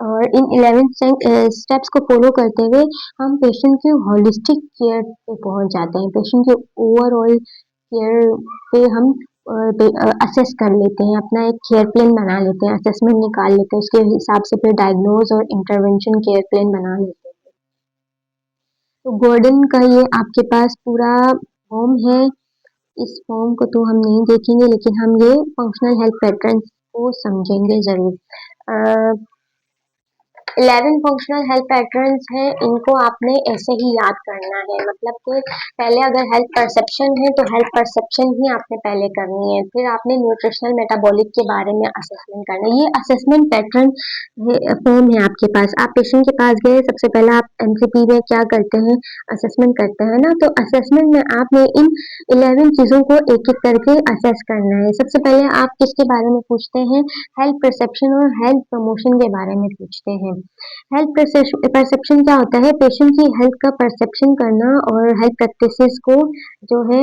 और इन 11 स्टेप्स को फॉलो करते हुए हम पेशेंट की होलिस्टिक केयर पे पहुंच जाते हैं। पेशेंट के ओवरऑल केयर पे हम असेस कर लेते हैं, अपना एक केयर प्लान बना लेते हैं, असेसमेंट निकाल लेते हैं, उसके हिसाब से फिर डायग्नोज और इंटरवेंशन केयर प्लान बना लेते हैं। तो गॉर्डन का ये आपके पास पूरा फॉर्म है। इस फॉर्म को तो हम नहीं देखेंगे, लेकिन हम ये फंक्शनल हेल्थ पैटर्न को समझेंगे ज़रूर। 11 फंक्शनल हेल्थ पैटर्न्स हैं, इनको आपने ऐसे ही याद करना है। मतलब कि पहले अगर हेल्थ परसेप्शन है तो हेल्थ परसेप्शन ही आपने पहले करनी है, फिर आपने न्यूट्रिशनल मेटाबॉलिक के बारे में असेसमेंट करना है। ये असेसमेंट पैटर्न फॉर्म है आपके पास। आप पेशेंट के पास गए, सबसे पहले आप एमसीपी में क्या करते हैं, असेसमेंट करते हैं ना। तो असेसमेंट में आपने इन 11 चीज़ों को एक एक करके असेस करना है। सबसे पहले आप किसके बारे में पूछते हैं, हेल्थ परसेप्शन और हेल्थ प्रमोशन के बारे में पूछते हैं। हेल्थ परसेप्शन क्या होता है, पेशेंट की हेल्थ का परसेप्शन करना और हेल्थ प्रैक्टिसेस को जो है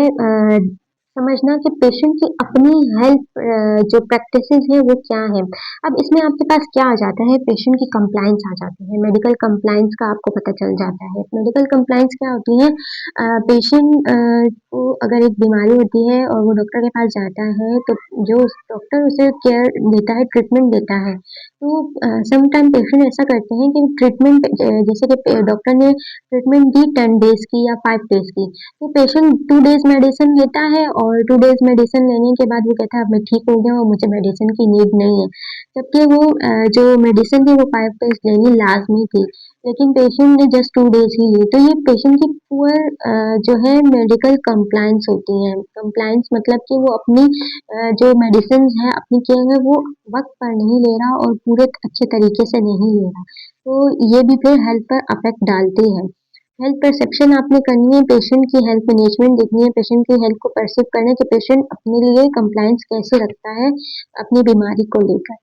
समझना कि पेशेंट की अपनी हेल्थ जो प्रैक्टिसेस है वो क्या है। अब इसमें आपके पास क्या आ जाता है, पेशेंट की कंप्लाइंस आ जाती है, मेडिकल कंप्लाइंस का आपको पता चल जाता है। मेडिकल कंप्लाइंस क्या होती है, पेशेंट को अगर एक बीमारी होती है और वो डॉक्टर के पास जाता है, तो जो डॉक्टर उसे केयर देता है, ट्रीटमेंट देता है, तो सम टाइम पेशेंट ऐसा करते हैं कि ट्रीटमेंट जैसे कि डॉक्टर ने ट्रीटमेंट दी 10 डेज की या 5 डेज की, तो पेशेंट 2 डेज मेडिसिन लेता है और 2 डेज मेडिसिन लेने के बाद वो कहता है अब मैं ठीक हो गया और मुझे मेडिसिन की नीड नहीं है, जबकि वो जो मेडिसिन थी वो 5 डेज लेनी लाजमी थी, लेकिन पेशेंट ने जस्ट 2 डेज ही ली। तो ये पेशेंट की पुअर जो है मेडिकल कंप्लायंस होती है। कंप्लायंस मतलब कि वो अपनी जो मेडिसिन है, अपनी केयर है, वो वक्त पर नहीं ले रहा और पूरे अच्छे तरीके से नहीं ले रहा, तो ये भी फिर हेल्थ पर अफेक्ट डालती है। हेल्थ परसेप्शन आपने करनी है, पेशेंट की हेल्थ मैनेजमेंट देखनी है, पेशेंट की हेल्थ को परसीव करना है कि पेशेंट अपने लिए कंप्लायंस कैसे रखता है अपनी बीमारी को लेकर।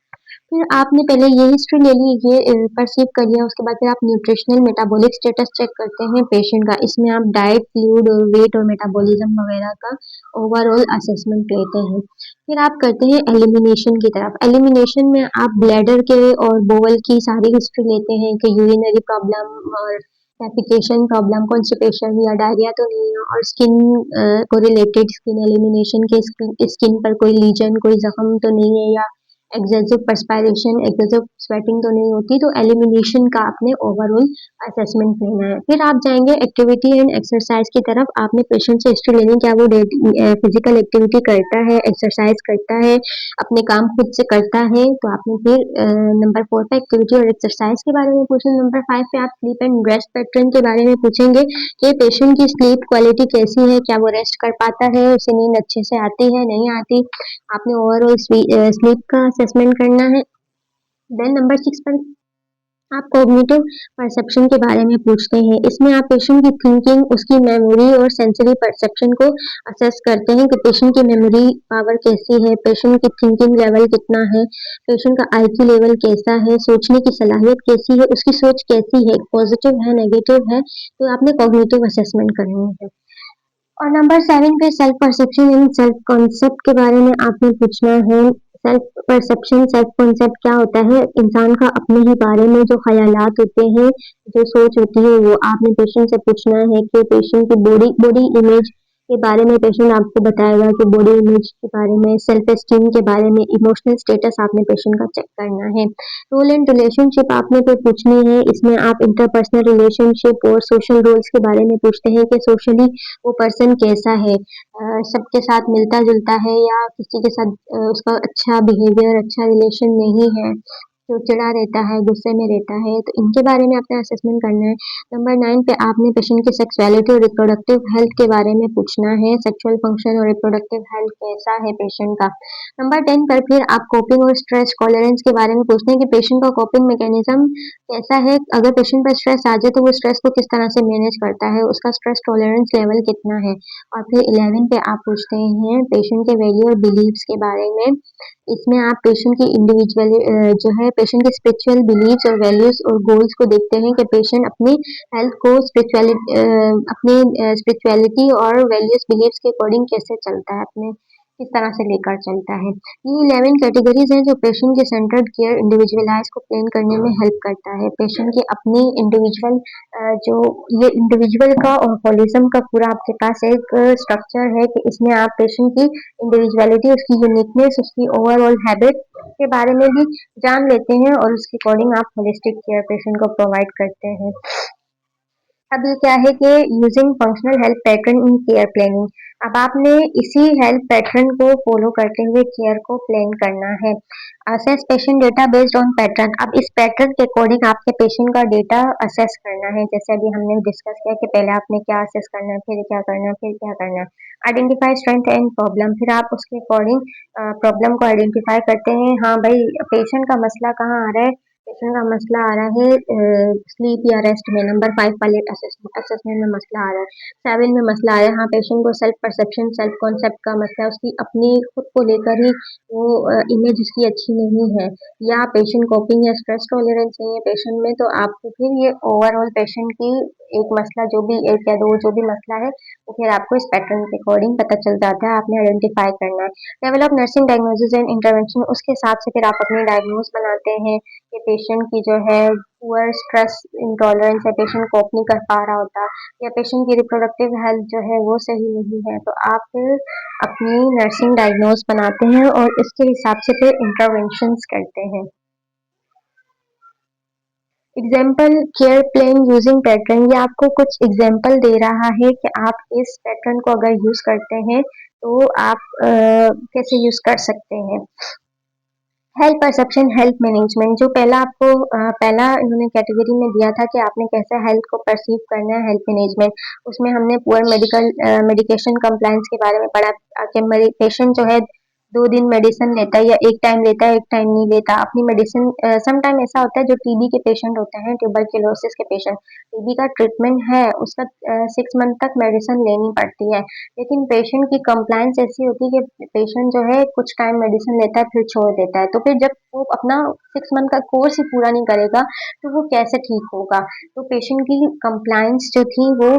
फिर आपने पहले ये हिस्ट्री ले ली, ये परसीव कर लिया, उसके बाद फिर आप न्यूट्रिशनल मेटाबॉलिक स्टेटस चेक करते हैं पेशेंट का। इसमें आप डाइट, फ्लूइड और वेट और मेटाबॉलिज्म वगैरह का ओवरऑल असेसमेंट लेते हैं। फिर आप करते हैं एलिमिनेशन की तरफ। एलिमिनेशन में आप ब्लैडर के और बोवल की सारी हिस्ट्री लेते हैं कि यूरिनरी प्रॉब्लम और डेफिकेशन प्रॉब्लम, कॉन्स्टिपेशन या डायरिया तो नहीं है, और स्किन को रिलेटेड स्किन एलिमिनेशन के स्किन पर कोई लीजन, कोई जख्म तो नहीं है, या एक्सेसिव पर्सपायरेशन, एक्सेसिव स्वेटिंग तो नहीं होती। तो एलिमिनेशन का आपने ओवरऑल असेसमेंट लेना है। फिर आप जाएंगे एक्टिविटी एंड एक्सरसाइज की तरफ। आपने पेशेंट से हिस्ट्री लेनी, क्या वो फिजिकल एक्टिविटी करता है, एक्सरसाइज करता है, अपने काम खुद से करता है। तो आपने फिर नंबर 4 पे एक्टिविटी और एक्सरसाइज के बारे में पूछना। नंबर 5 पे आप स्लीप एंड रेस्ट पैटर्न के बारे में पूछेंगे कि पेशेंट की स्लीप क्वालिटी कैसी है, क्या वो रेस्ट कर पाता है, उसे नींद अच्छे से आती है, नहीं आती। आपने ओवरऑल स्लीप का असेसमेंट करना है। देन नंबर 6 पर आप कॉग्निटिव परसेप्शन के बारे में पूछते हैं। इसमें आप पेशेंट की थिंकिंग, उसकी मेमोरी और सेंसरी परसेप्शन को असेस करते हैं कि पेशेंट की मेमोरी पावर कैसी है, पेशेंट की थिंकिंग लेवल कितना है, पेशेंट का आईक्यू लेवल कैसा है, सोचने की सलाहियत कैसी है, उसकी सोच कैसी है, पॉजिटिव है, नेगेटिव है, तो आपने कॉग्निटिव असेसमेंट करनी है। और नंबर 7 पे self perception and self concept के बारे में आपने पूछना है। सेल्फ परसेप्शन, सेल्फ कॉन्सेप्ट क्या होता है? इंसान का अपने ही बारे में जो ख़यालात होते हैं, जो सोच होती है, वो आपने पेशेंट से पूछना है कि पेशेंट की बॉडी बॉडी इमेज के बारे में पेशेंट आपको बताएगा कि बॉडी इमेज के बारे में, सेल्फ एस्टीम के बारे में, इमोशनल स्टेटस आपने पेशेंट का चेक करना है। रोल एंड रिलेशनशिप आपने कोई पूछनी है। इसमें आप इंटरपर्सनल रिलेशनशिप और सोशल रोल्स के बारे में पूछते हैं कि सोशली वो पर्सन कैसा है, सबके साथ मिलता जुलता है या किसी के साथ उसका अच्छा बिहेवियर, अच्छा रिलेशन नहीं है, चिड़चिड़ा रहता है, गुस्से में रहता है, तो इनके बारे में आपने असेसमेंट करना है। नंबर 9 पे आपने पेशेंट की सेक्सुअलिटी और रिप्रोडक्टिव हेल्थ के बारे में पूछना है। सेक्सुअल फंक्शन और रिप्रोडक्टिव हेल्थ कैसा है पेशेंट का। नंबर 10 पर फिर आप कोपिंग और स्ट्रेस टॉलरेंस के बारे में पूछते हैं कि पेशेंट का कोपिंग मैकेनिज्म कैसा है, अगर पेशेंट पर स्ट्रेस आ जाए तो वो स्ट्रेस को किस तरह से मैनेज करता है, उसका स्ट्रेस टॉलरेंस लेवल कितना है। और फिर 11 पे आप पूछते हैं पेशेंट के वैल्यू और बिलीव्स के बारे में। इसमें आप पेशेंट की इंडिविजुअल जो है पेशेंट के स्पिरिचुअल बिलीव्स और वैल्यूज और गोल्स को देखते हैं कि पेशेंट अपनी हेल्थ को अपनी स्पिरिचुअलिटी और वैल्यूज बिलीव्स के अकॉर्डिंग कैसे चलता है, अपने किस तरह से लेकर चलता है। ये 11 कैटेगरीज हैं जो पेशेंट के सेंटर्ड केयर इंडिविजुअलाइज को प्लान करने में हेल्प करता है। पेशेंट की अपनी इंडिविजुअल जो ये इंडिविजुअल का और होलिज्म का पूरा आपके पास एक स्ट्रक्चर है कि इसमें आप पेशेंट की इंडिविजुअलिटी, उसकी यूनिकनेस, उसकी ओवरऑल हैबिट के बारे में भी जान लेते हैं और उसके अकॉर्डिंग आप होलिस्टिक केयर पेशेंट को प्रोवाइड करते हैं। अब ये क्या है कि using functional health pattern in care planning, अब आपने इसी हेल्थ पैटर्न को फॉलो करते हुए केयर को प्लान करना है। Assess patient data based on pattern, अब इस पैटर्न के अकॉर्डिंग आपके पेशेंट का डेटा असेस करना है। जैसे अभी हमने डिस्कस किया कि पहले आपने क्या असेस करना है, फिर क्या करना है, फिर क्या करना है। आइडेंटिफाई स्ट्रेंथ एंड प्रॉब्लम, फिर आप उसके अकॉर्डिंग प्रॉब्लम को आइडेंटिफाई करते हैं। हाँ भाई, पेशेंट का मसला कहाँ आ रहा है, पेशेंट का मसला आ रहा है स्लीप या रेस्ट में। नंबर 5 वाले असेसमेंट में मसला आ रहा है। 7 में मसला आ रहा है, हाँ पेशेंट को सेल्फ परसेप्शन, सेल्फ कॉन्सेप्ट का मसला है, उसकी अपनी खुद को लेकर ही वो इमेज उसकी अच्छी नहीं है, या पेशेंट कोपिंग या स्ट्रेस टॉलरेंस नहीं है पेशेंट में, तो आपको फिर ये ओवरऑल पेशेंट की एक मसला जो भी एक या दो जो भी मसला है वो फिर आपको इस पैटर्न के अकॉर्डिंग पता चल जाता है, आपने आइडेंटिफाई करना है। Develop nursing diagnosis and intervention, उसके हिसाब से फिर आप अपनी डायग्नोस बनाते हैं कि पेशेंट की जो है पुअर स्ट्रेस इंटॉलरेंस है, पेशेंट कोप नहीं कर पा रहा होता, या पेशेंट की रिप्रोडक्टिव हेल्थ जो है वो सही नहीं है, तो आप फिर अपनी नर्सिंग डायग्नोस बनाते हैं और इसके हिसाब से फिर इंटरवेंशंस करते हैं। Example care plan using pattern, ये आपको कुछ एग्जाम्पल दे रहा है कि आप इस पैटर्न को अगर यूज करते हैं तो आप कैसे यूज कर सकते हैं। हेल्थ परसेप्शन, हेल्थ मैनेजमेंट, जो पहला आपको पहला इन्होंने कैटेगरी में दिया था कि आपने कैसे हेल्थ को परसीव करना है, हेल्थ मैनेजमेंट, उसमें हमने पुअर मेडिकेशन कंप्लायंस के बारे में पढ़ा कि पेशेंट जो है 2 दिन मेडिसिन लेता है या एक टाइम लेता है, एक टाइम नहीं लेता अपनी मेडिसिन। सम टाइम ऐसा होता है जो टीबी के पेशेंट होते हैं, ट्यूबरक्लोसिस के पेशेंट, टीबी का ट्रीटमेंट है उसका 6 मंथ तक मेडिसिन लेनी पड़ती है, लेकिन पेशेंट की कंप्लायंस ऐसी होती है कि पेशेंट जो है कुछ टाइम मेडिसिन लेता है फिर छोड़ देता है, तो फिर जब वो अपना 6 मंथ का कोर्स ही पूरा नहीं करेगा तो वो कैसे ठीक होगा। तो पेशेंट की कंप्लायंस जो थी वो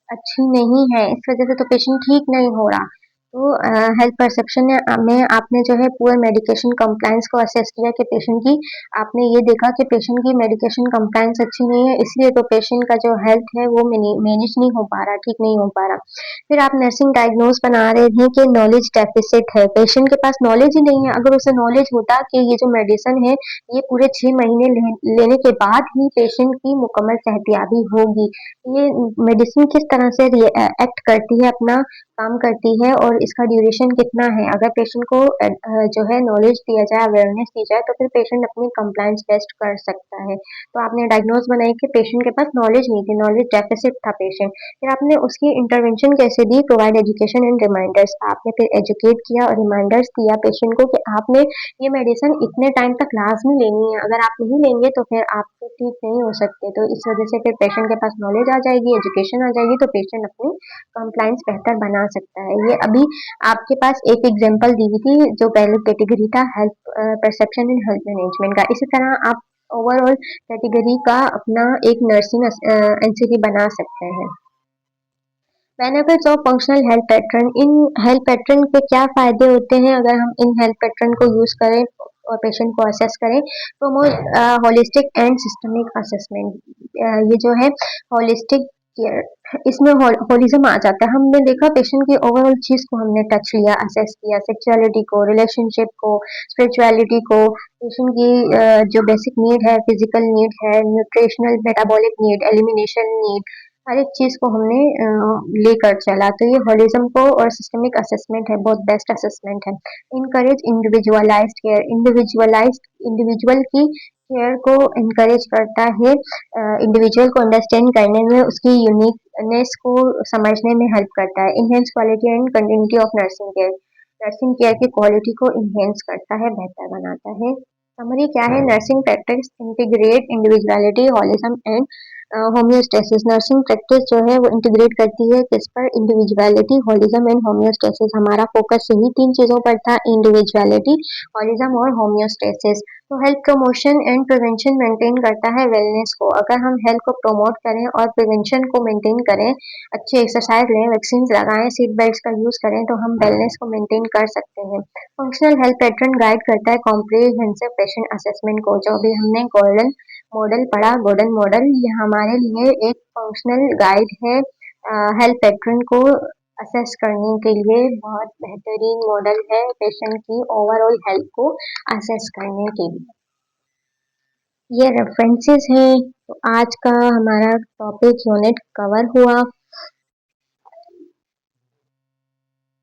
अच्छी नहीं है, इस वजह से तो पेशेंट ठीक नहीं हो रहा। तो हेल्थ परसेप्शन में आपने जो है पुअर मेडिकेशन कंप्लायंस को असेस किया कि पेशेंट की, आपने ये देखा कि पेशेंट की मेडिकेशन कंप्लायंस अच्छी नहीं है, इसलिए तो पेशेंट का जो हेल्थ है वो मैनेज नहीं हो पा रहा, ठीक नहीं हो पा रहा। फिर आप नर्सिंग डायग्नोस बना रहे थे कि नॉलेज डेफिसिट है, पेशेंट के पास नॉलेज ही नहीं है। अगर उसे नॉलेज होता कि ये जो मेडिसिन है ये पूरे 6 महीने लेने के बाद ही पेशेंट की मुकम्मल सेहतयाबी होगी, ये मेडिसिन किस तरह से एक्ट करती है, अपना काम करती है और इसका ड्यूरेशन कितना है। अगर पेशेंट को जो है नॉलेज दिया जाए, अवेयरनेस दी जाए, तो फिर पेशेंट अपनी कंप्लायंस टेस्ट कर सकता है। तो आपने डायग्नोज बनाई कि पेशेंट के पास नॉलेज नहीं थी, नॉलेज डेफिसिट था पेशेंट, फिर आपने उसकी इंटरवेंशन कैसे दी, प्रोवाइड एजुकेशन एंड रिमाइंडर्स। आपने फिर एजुकेट किया और रिमाइंडर्स दिया पेशेंट को कि आपने ये मेडिसिन इतने टाइम तक लाजमी लेनी है, अगर आप नहीं लेंगे तो फिर आप ठीक नहीं हो सकते। तो इस वजह से फिर पेशेंट के पास नॉलेज आ जाएगी, एजुकेशन आ जाएगी, तो पेशेंट अपनी कंप्लायंस बेहतर बना सकता है। ये अभी आपके पास एक एग्जांपल दी हुई थी जो पहले कैटेगरी था health perception and health management का। इसी तरह आप ओवरऑल कैटेगरी का अपना एक नर्सिंग एनसीटी बना सकते हैं। Benefits of functional health pattern. In health pattern के क्या फायदे होते हैं अगर हम इन हेल्थ पैटर्न को यूज करें और पेशेंट को असेस करें। Promote holistic and systemic assessment. ये जो है होलिस्टिक केयर, इसमें होलिज्म आ जाता है। हमने देखा पेशेंट की ओवरऑल चीज को हमने टच लिया, असेस किया, सेक्सुअलिटी को, रिलेशनशिप को, स्पिरिचुअलिटी को, पेशेंट की जो बेसिक नीड है, फिजिकल नीड है, nutritional metabolic need, elimination need, हर एक चीज को हमने लेकर चला। तो ये होलिज्म को और सिस्टमिक असेसमेंट है, बहुत बेस्ट असेसमेंट है। Encourage individualised care. इंडिविजुअल की केयर को इनकरेज करता है, इंडिविजुअल को अंडरस्टैंड करने में, उसकी यूनिकनेस को समझने में हेल्प करता है। Enhance quality and continuity of nursing care. Nursing care की क्वालिटी को इनहेंस करता है, बेहतर बनाता है। समरी क्या है, nursing practice integrate individuality, holism and homeostasis. Nursing practice जो है वो इंटीग्रेट करती है किस पर, इंडिविजुअलिटी, हॉलिज्म एंड होम्योस्टेसिस। हमारा फोकस यही तीन चीजों पर था, इंडिविजुअलिटी, हॉलिज्म और होम्योस्टेसिस। तो health promotion and prevention maintain करता है वेलनेस को। अगर हम हेल्थ को प्रमोट करें और प्रिवेंशन को मेंटेन करें, अच्छी एक्सरसाइज लें, वैक्सीन लगाएं, सीट बेल्ट का यूज करें, तो हम वेलनेस को मेंटेन कर सकते हैं। फंक्शनल हेल्थ पैटर्न गाइड करता है कॉम्प्रिहेंसिव पेशेंट असेसमेंट को। जो भी हमने गोल्डन मॉडल पढ़ा, गोल्डन मॉडल, ये हमारे लिए एक फंक्शनल गाइड है हेल्थ पैटर्न को असेस करने के लिए। बहुत बेहतरीन मॉडल है पेशेंट की ओवरऑल हेल्थ को असेस करने के लिए। ये रेफरेंसेस हैं। तो आज का हमारा टॉपिक यूनिट कवर हुआ।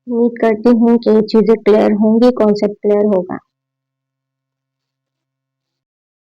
उम्मीद करती हूँ कि चीज़ें क्लियर होंगी, कॉन्सेप्ट क्लियर होगा।